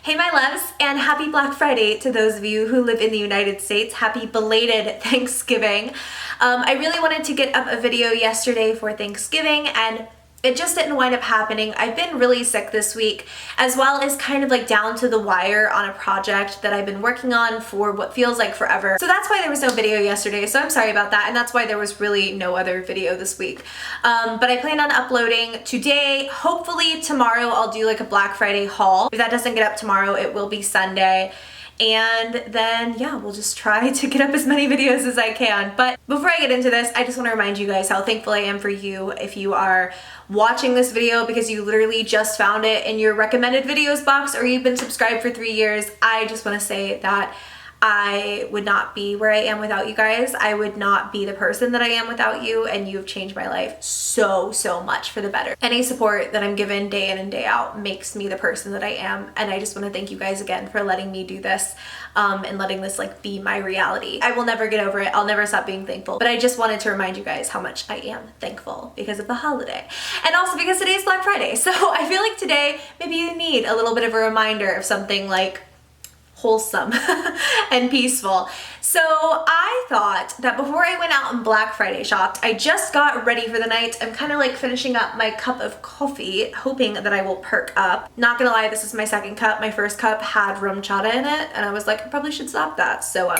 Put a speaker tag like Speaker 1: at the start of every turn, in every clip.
Speaker 1: Hey my loves, and happy Black Friday to those of you who live in the United States. Happy belated Thanksgiving. I really wanted to get up a video yesterday for Thanksgiving and it just didn't wind up happening. I've been really sick this week, as well as kind of like down to the wire on a project that I've been working on for what feels like forever. So that's why there was no video yesterday, so I'm sorry about that, and that's why there was really no other video this week. But I plan on uploading today. Hopefully tomorrow I'll do like a Black Friday haul. If that doesn't get up tomorrow, it will be Sunday. And then yeah, we'll just try to get up as many videos as I can. But before I get into this, I just want to remind you guys how thankful I am for you if you are watching this video because you literally just found it in your recommended videos box or you've been subscribed for 3 years. I just want to say that I would not be where I am without you guys. I would not be the person that I am without you, and you have changed my life so much for the better. Any support that I'm given day in and day out makes me the person that I am, and I just want to thank you guys again for letting me do this and letting this like be my reality. I will never get over it. I'll never stop being thankful, but I just wanted to remind you guys how much I am thankful because of the holiday, and also because today's Black Friday. So I feel like today maybe you need a little bit of a reminder of something like wholesome and peaceful. So I thought that before I went out and Black Friday shopped, I just got ready for the night. I'm kind of like finishing up my cup of coffee, hoping that I will perk up. Not gonna lie, this is my second cup. My first cup had rum chata in it, and I was like, I probably should stop that. So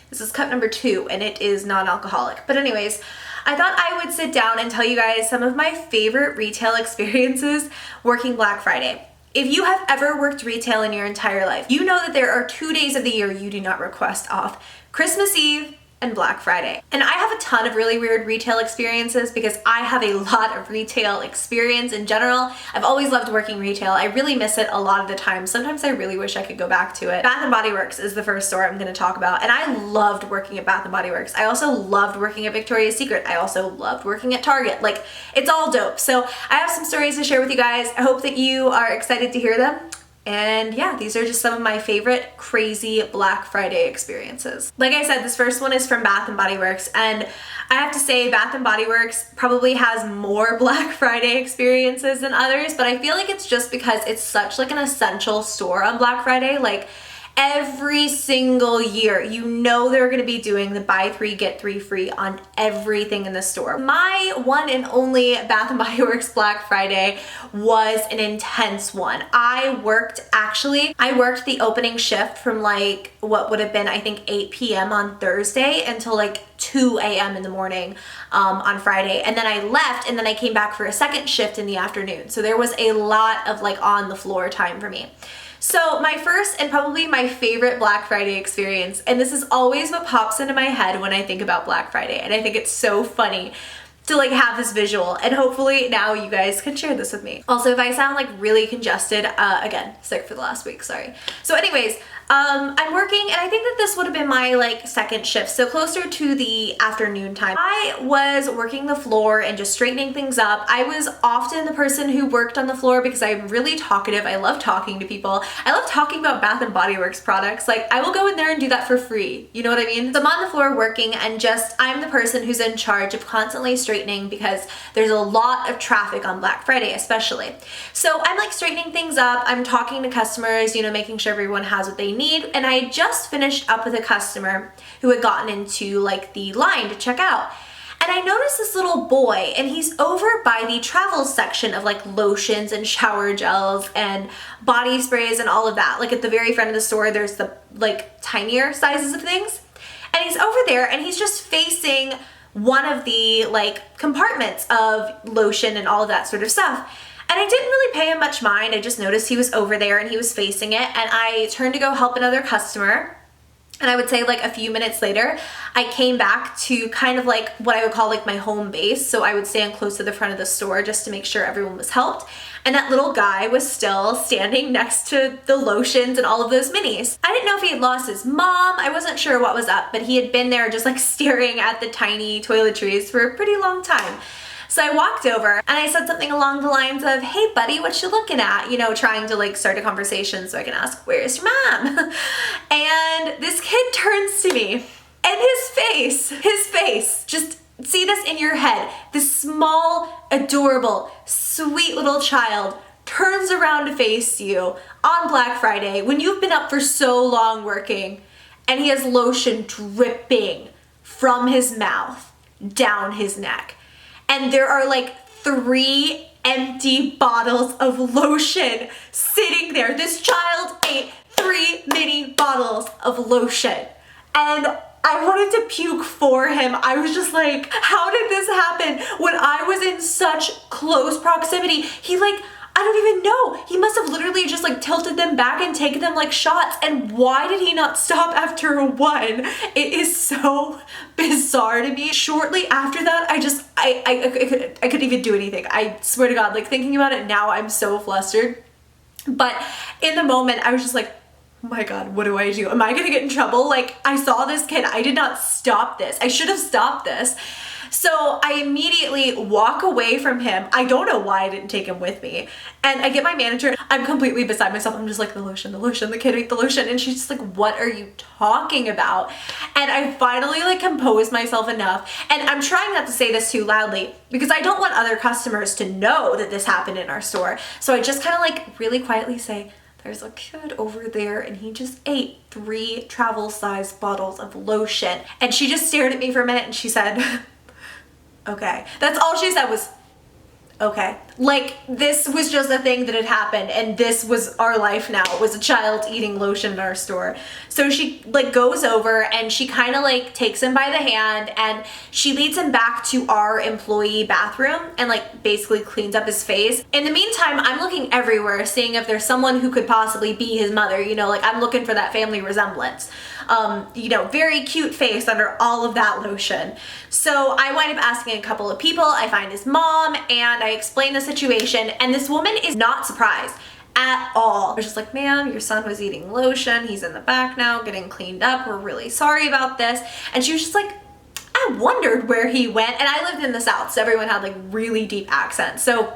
Speaker 1: this is cup number 2, and it is non-alcoholic. But anyways, I thought I would sit down and tell you guys some of my favorite retail experiences working Black Friday. If you have ever worked retail in your entire life, you know that there are 2 days of the year you do not request off: Christmas Eve and Black Friday. And I have a ton of really weird retail experiences because I have a lot of retail experience in general. I've always loved working retail. I really miss it a lot of the time. Sometimes I really wish I could go back to it. Bath & Body Works is the first store I'm gonna talk about, and I loved working at Bath & Body Works. I also loved working at Victoria's Secret. I also loved working at Target. Like, it's all dope. So I have some stories to share with you guys. I hope that you are excited to hear them. And yeah, these are just some of my favorite crazy Black Friday experiences. Like I said, this first one is from Bath & Body Works, and I have to say Bath & Body Works probably has more Black Friday experiences than others, but I feel like it's just because it's such like an essential store on Black Friday. Like, every single year, you know they're gonna be doing the buy 3 get 3 free on everything in the store. My one and only Bath & Body Works Black Friday was an intense one. I worked the opening shift from like what would have been I think 8 p.m. on Thursday until like 2 a.m. in the morning on Friday, and then I left and then I came back for a second shift in the afternoon. So there was a lot of like on the floor time for me. So my first and probably my favorite Black Friday experience, and this is always what pops into my head when I think about Black Friday, and I think it's so funny to like have this visual, and hopefully now you guys can share this with me. Also, if I sound like really congested, again, sick for the last week, sorry. So anyways, I'm working, and I think that this would have been my like second shift, so closer to the afternoon time. I was working the floor and just straightening things up. I was often the person who worked on the floor because I'm really talkative. I love talking to people. I love talking about Bath & Body Works products. Like, I will go in there and do that for free. You know what I mean? So I'm on the floor working, and just I'm the person who's in charge of constantly straightening because there's a lot of traffic on Black Friday especially. So I'm like straightening things up. I'm talking to customers, you know, making sure everyone has what they need, and I had just finished up with a customer who had gotten into like the line to check out. And I noticed this little boy, and he's over by the travel section of like lotions and shower gels and body sprays and all of that. Like at the very front of the store, there's the like tinier sizes of things. And he's over there, and he's just facing one of the like compartments of lotion and all of that sort of stuff. And I didn't really pay him much mind. I just noticed he was over there and he was facing it, and I turned to go help another customer. And I would say like a few minutes later, I came back to kind of like what I would call like my home base. So I would stand close to the front of the store just to make sure everyone was helped. And that little guy was still standing next to the lotions and all of those minis. I didn't know if he had lost his mom. I wasn't sure what was up, but he had been there just like staring at the tiny toiletries for a pretty long time. So I walked over and I said something along the lines of, "Hey buddy, what you looking at?" You know, trying to like start a conversation so I can ask, "Where's your mom?" And this kid turns to me, and his face, just see this in your head. This small, adorable, sweet little child turns around to face you on Black Friday when you've been up for so long working, and he has lotion dripping from his mouth down his neck. And there are like 3 empty bottles of lotion sitting there. This child ate 3 mini bottles of lotion. And I wanted to puke for him. I was just like, how did this happen when I was in such close proximity? He like, I don't even know. He must have literally just like tilted them back and taken them like shots. And why did he not stop after 1? It is so bizarre to me. Shortly after that, I couldn't even do anything. I swear to God, like thinking about it now, I'm so flustered. But in the moment, I was just like, oh my God, what do I do? Am I gonna get in trouble? Like, I saw this kid. I did not stop this. I should have stopped this. So I immediately walk away from him. I don't know why I didn't take him with me. And I get my manager. I'm completely beside myself. I'm just like, the lotion, the kid ate the lotion. And she's just like, what are you talking about? And I finally like composed myself enough. And I'm trying not to say this too loudly because I don't want other customers to know that this happened in our store. So I just kind of like really quietly say, there's a kid over there and he just ate 3 travel-sized bottles of lotion. And she just stared at me for a minute and she said, okay. That's all she said was, okay. Like, this was just a thing that had happened and this was our life now. It was a child eating lotion in our store. So she like goes over and she kind of like takes him by the hand and she leads him back to our employee bathroom and like basically cleans up his face. In the meantime, I'm looking everywhere, seeing if there's someone who could possibly be his mother, you know, like I'm looking for that family resemblance. You know, very cute face under all of that lotion. So I wind up asking a couple of people. I find his mom and I explain the situation and this woman is not surprised at all. They're just like, ma'am, your son was eating lotion. He's in the back now getting cleaned up. We're really sorry about this. And she was just like, I wondered where he went. And I lived in the South, so everyone had like really deep accents. So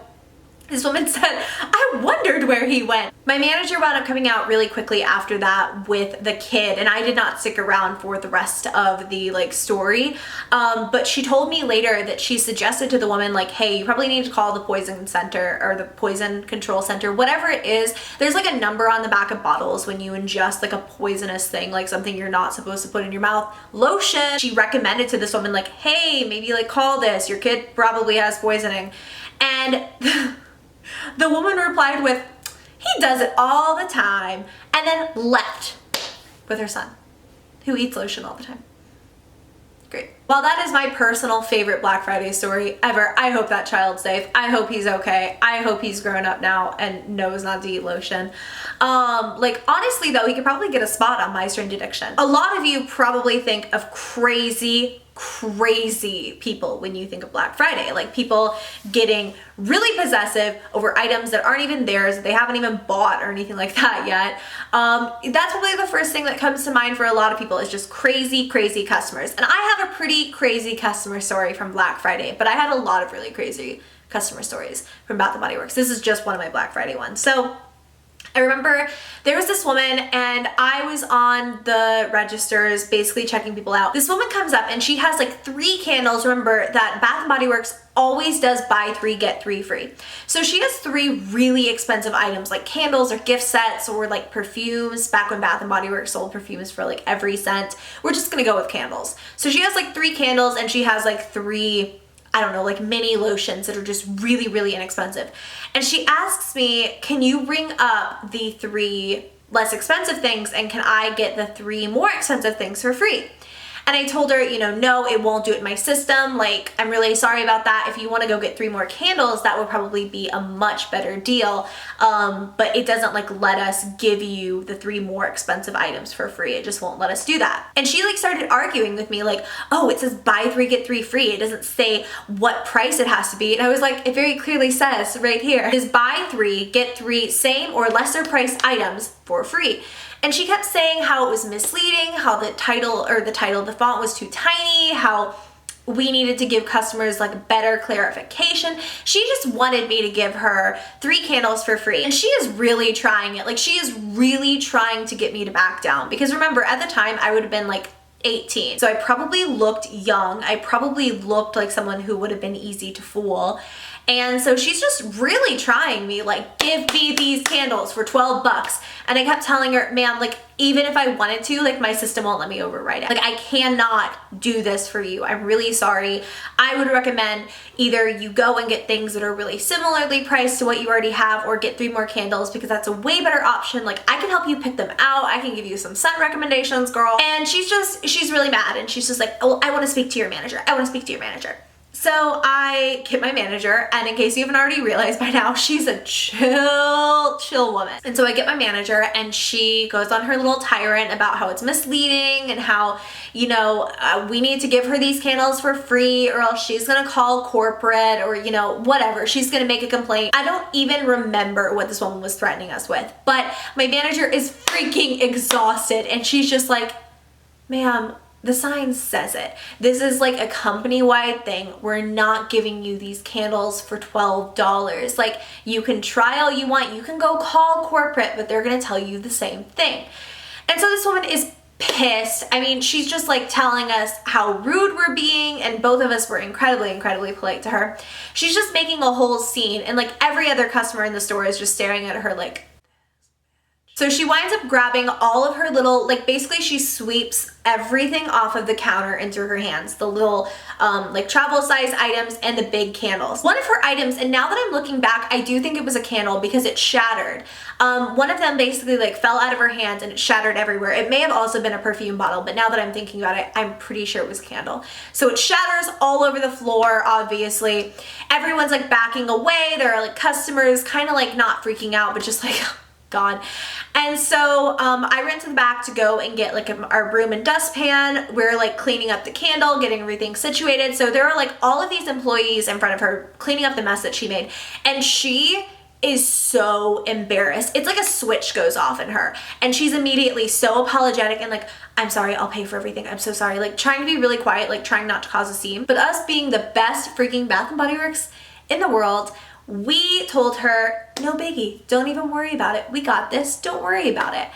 Speaker 1: this woman said, I wondered where he went. My manager wound up coming out really quickly after that with the kid, and I did not stick around for the rest of the like story. But she told me later that she suggested to the woman like, hey, you probably need to call the poison center or the poison control center, whatever it is. There's like a number on the back of bottles when you ingest like a poisonous thing, like something you're not supposed to put in your mouth. Lotion. She recommended to this woman like, hey, maybe like call this. Your kid probably has poisoning. And the woman replied with, he does it all the time, and then left with her son, who eats lotion all the time. Great. While that is my personal favorite Black Friday story ever, I hope that child's safe. I hope he's okay. I hope he's grown up now and knows not to eat lotion. Like honestly though, he could probably get a spot on My Strange Addiction. A lot of you probably think of crazy people when you think of Black Friday, like people getting really possessive over items that aren't even theirs, that they haven't even bought or anything like that yet. That's probably the first thing that comes to mind for a lot of people is just crazy customers. And I have a pretty crazy customer story from Black Friday, but I had a lot of really crazy customer stories from Bath & Body Works. This is just one of my Black Friday ones. So I remember there was this woman and I was on the registers basically checking people out. This woman comes up and she has like 3 candles. Remember that Bath & Body Works always does buy 3 get 3 free. So she has 3 really expensive items like candles or gift sets or like perfumes. Back when Bath & Body Works sold perfumes for like every cent. We're just gonna go with candles. So she has like 3 candles and she has like 3, I don't know, like mini lotions that are just really inexpensive. And she asks me, can you ring up the 3 less expensive things and can I get the 3 more expensive things for free? And I told her, you know, no, it won't do it in my system. Like, I'm really sorry about that. If you want to go get 3 more candles, that would probably be a much better deal. But it doesn't like let us give you the 3 more expensive items for free. It just won't let us do that. And she like started arguing with me like, oh, it says buy 3 get 3 free. It doesn't say what price it has to be. And I was like, it very clearly says right here is buy 3 get 3 same or lesser price items for free. And she kept saying how it was misleading, how the title of the font was too tiny, how we needed to give customers like better clarification. She just wanted me to give her 3 candles for free. And she is really trying it. Like she is really trying to get me to back down. Because remember, at the time I would have been like 18. So I probably looked young. I probably looked like someone who would have been easy to fool. And so she's just really trying me, like, give me these candles for 12 bucks. And I kept telling her, ma'am, like, even if I wanted to, like, my system won't let me override it. Like, I cannot do this for you. I'm really sorry. I would recommend either you go and get things that are really similarly priced to what you already have, or get 3 more candles, because that's a way better option. Like, I can help you pick them out. I can give you some scent recommendations, girl. And she's really mad, and she's just like, oh, I want to speak to your manager. I want to speak to your manager. So I get my manager, and in case you haven't already realized by now, she's a chill woman. And so I get my manager, and she goes on her little tirade about how it's misleading and how, you know, we need to give her these candles for free, or else she's gonna call corporate, or, you know, whatever. She's gonna make a complaint. I don't even remember what this woman was threatening us with, but my manager is freaking exhausted, and she's just like, ma'am, the sign says it. This is like a company-wide thing. We're not giving you these candles for $12. Like, you can try all you want. You can go call corporate, but they're gonna tell you the same thing. And so this woman is pissed. I mean, she's just like telling us how rude we're being, and both of us were incredibly polite to her. She's just making a whole scene, and like every other customer in the store is just staring at her like. So she winds up grabbing all of her little, like, basically she sweeps everything off of the counter into her hands. The little, like, travel size items and the big candles. One of her items, and now that I'm looking back, I do think it was a candle because it shattered. One of them basically, like, fell out of her hands and it shattered everywhere. It may have also been a perfume bottle, but now that I'm thinking about it, I'm pretty sure it was a candle. So it shatters all over the floor, obviously. Everyone's, like, backing away. There are, like, customers kind of, like, not freaking out, but just, like, God. And so I ran to the back to go and get like our broom and dustpan. We're like cleaning up the candle, getting everything situated. So there are like all of these employees in front of her cleaning up the mess that she made. And she is so embarrassed. It's like a switch goes off in her. And she's immediately so apologetic and like, I'm sorry, I'll pay for everything. I'm so sorry. Like trying to be really quiet, like trying not to cause a scene. But us being the best freaking Bath & Body Works in the world, we told her, no biggie, don't even worry about it. We got this, don't worry about it.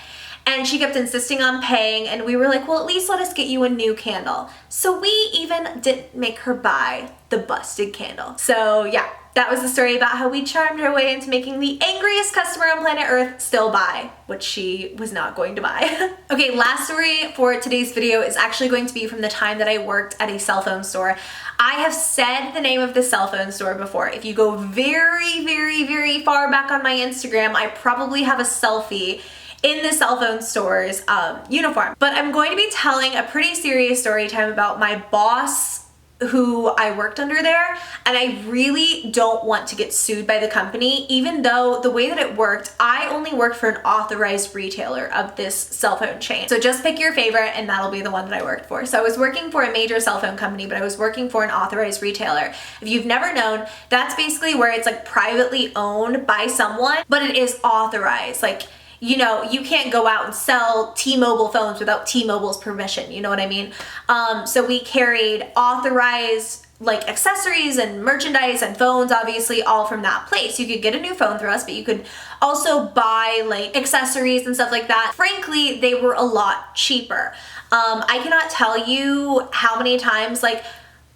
Speaker 1: And she kept insisting on paying, and we were like, well, at least let us get you a new candle. So we even didn't make her buy the busted candle. So yeah, that was the story about how we charmed her way into making the angriest customer on planet Earth still buy what she was not going to buy. Okay, last story for today's video is actually going to be from the time that I worked at a cell phone store. I have said the name of the cell phone store before. If you go very far back on my Instagram, I probably have a selfie in the cell phone store's uniform. But I'm going to be telling a pretty serious story time about my boss who I worked under there, and I really don't want to get sued by the company, even though the way that it worked, I only worked for an authorized retailer of this cell phone chain. So just pick your favorite and that'll be the one that I worked for. So I was working for a major cell phone company, but I was working for an authorized retailer. If you've never known, that's basically where it's like privately owned by someone, but it is authorized. Like, you know, you can't go out and sell T-Mobile phones without T-Mobile's permission, you know what I mean? So we carried authorized like accessories and merchandise and phones, obviously, all from that place. You could get a new phone through us, but you could also buy like accessories and stuff like that. Frankly, they were a lot cheaper. I cannot tell you how many times, like,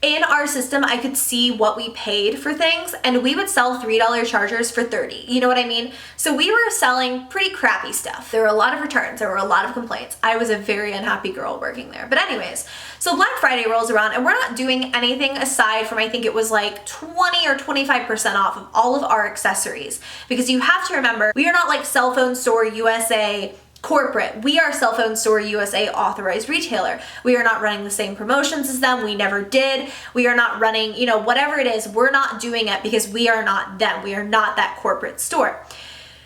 Speaker 1: in our system, I could see what we paid for things, and we would sell $3 chargers for $30. You know what I mean? So we were selling pretty crappy stuff. There were a lot of returns. There were a lot of complaints. I was a very unhappy girl working there. But anyways, so Black Friday rolls around, and we're not doing anything aside from, I think it was like 20 or 25% off of all of our accessories. Because you have to remember, we are not like Cell Phone Store USA corporate. We are Cell Phone Store USA authorized retailer. We are not running the same promotions as them. We never did. We are not running, you know, whatever it is, we're not doing it because we are not them. We are not that corporate store.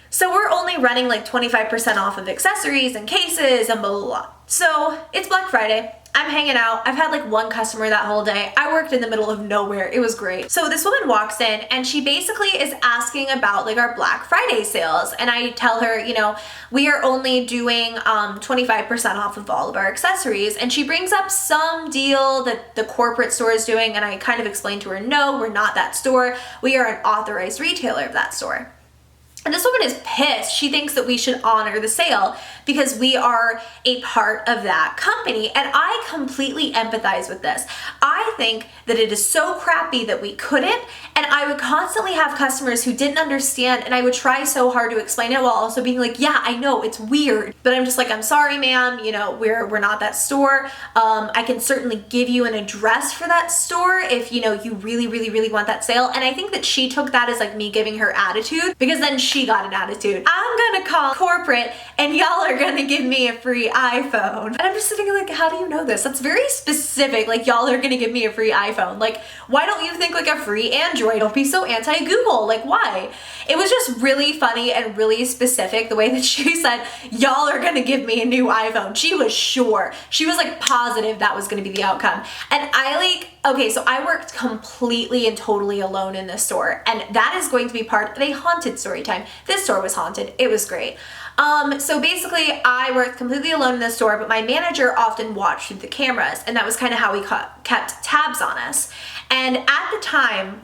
Speaker 1: So we're only running like 25% off of accessories and cases and blah, blah, blah. So it's Black Friday. I'm hanging out. I've had like one customer that whole day. I worked in the middle of nowhere. It was great. So this woman walks in and she basically is asking about like our Black Friday sales. And I tell her, you know, we are only doing 25% off of all of our accessories. And she brings up some deal that the corporate store is doing. And I kind of explained to her, no, we're not that store. We are an authorized retailer of that store. And this woman is pissed. She thinks that we should honor the sale because we are a part of that company. And I completely empathize with this. I think that it is so crappy that we couldn't. And I would constantly have customers who didn't understand, and I would try so hard to explain it while also being like, yeah, I know, it's weird. But I'm just like, I'm sorry, ma'am, you know, we're not that store. I can certainly give you an address for that store if, you know, you really, really, really want that sale. And I think that she took that as like me giving her attitude, because then she got an attitude. I'm gonna call corporate and y'all are gonna give me a free iPhone. And I'm just sitting like, how do you know this? That's very specific. Like, y'all are gonna give me a free iPhone. Like, why don't you think like a free Android? Don't be so anti-Google. Like, why? It was just really funny and really specific the way that she said, y'all are gonna give me a new iPhone. She was sure. She was like positive that was gonna be the outcome. And I like, okay, so I worked completely and totally alone in this store, and that is going to be part of a haunted story time. This store was haunted. It was great. So basically I worked completely alone in the store, but my manager often watched through the cameras, and that was kind of how we kept tabs on us. And at the time,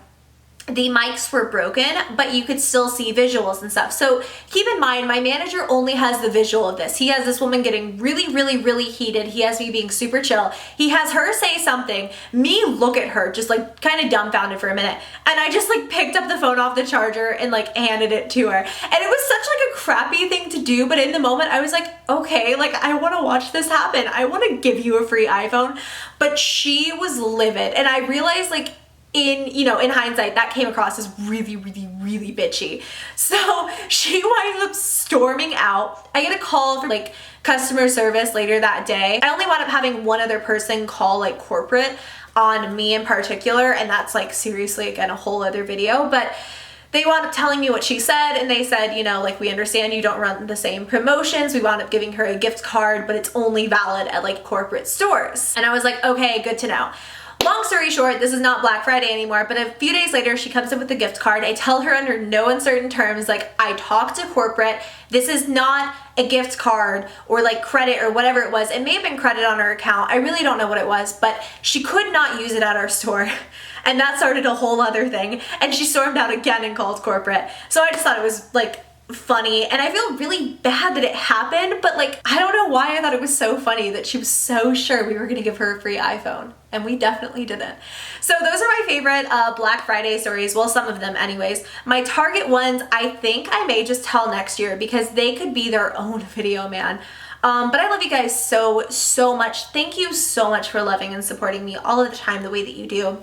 Speaker 1: the mics were broken, but you could still see visuals and stuff. So keep in mind, my manager only has the visual of this. He has this woman getting really, really, really heated. He has me being super chill. He has her say something, me look at her, just like kind of dumbfounded for a minute. And I just like picked up the phone off the charger and like handed it to her. And it was such like a crappy thing to do, but in the moment I was like, okay, like I want to watch this happen. I want to give you a free iPhone. But she was livid. And I realized like, in hindsight, that came across as really, really, really bitchy. So she winds up storming out. I get a call from like customer service later that day. I only wound up having one other person call like corporate on me in particular, and that's like seriously, again, a whole other video. But they wound up telling me what she said, and they said, you know, like, we understand you don't run the same promotions. We wound up giving her a gift card, but it's only valid at like corporate stores. And I was like, okay, good to know. Long story short, this is not Black Friday anymore, but a few days later, she comes in with a gift card. I tell her under no uncertain terms, like, I talked to corporate. This is not a gift card or like credit or whatever it was. It may have been credit on her account. I really don't know what it was, but she could not use it at our store. And that started a whole other thing. And she stormed out again and called corporate. So I just thought it was like funny, and I feel really bad that it happened, but like, I don't know why I thought it was so funny that she was so sure we were gonna give her a free iPhone, and we definitely didn't. So those are my favorite Black Friday stories, well, some of them anyways. My Target ones, I think I may just tell next year because they could be their own video, man. But I love you guys so, so much. Thank you so much for loving and supporting me all of the time the way that you do.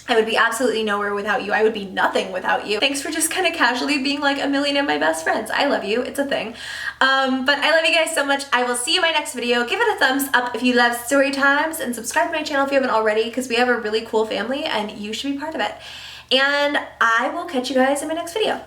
Speaker 1: I would be absolutely nowhere without you. I would be nothing without you. Thanks for just kind of casually being like a million of my best friends. I love you. It's a thing. But I love you guys so much. I will see you in my next video. Give it a thumbs up if you love story times, and subscribe to my channel if you haven't already, because we have a really cool family and you should be part of it. And I will catch you guys in my next video.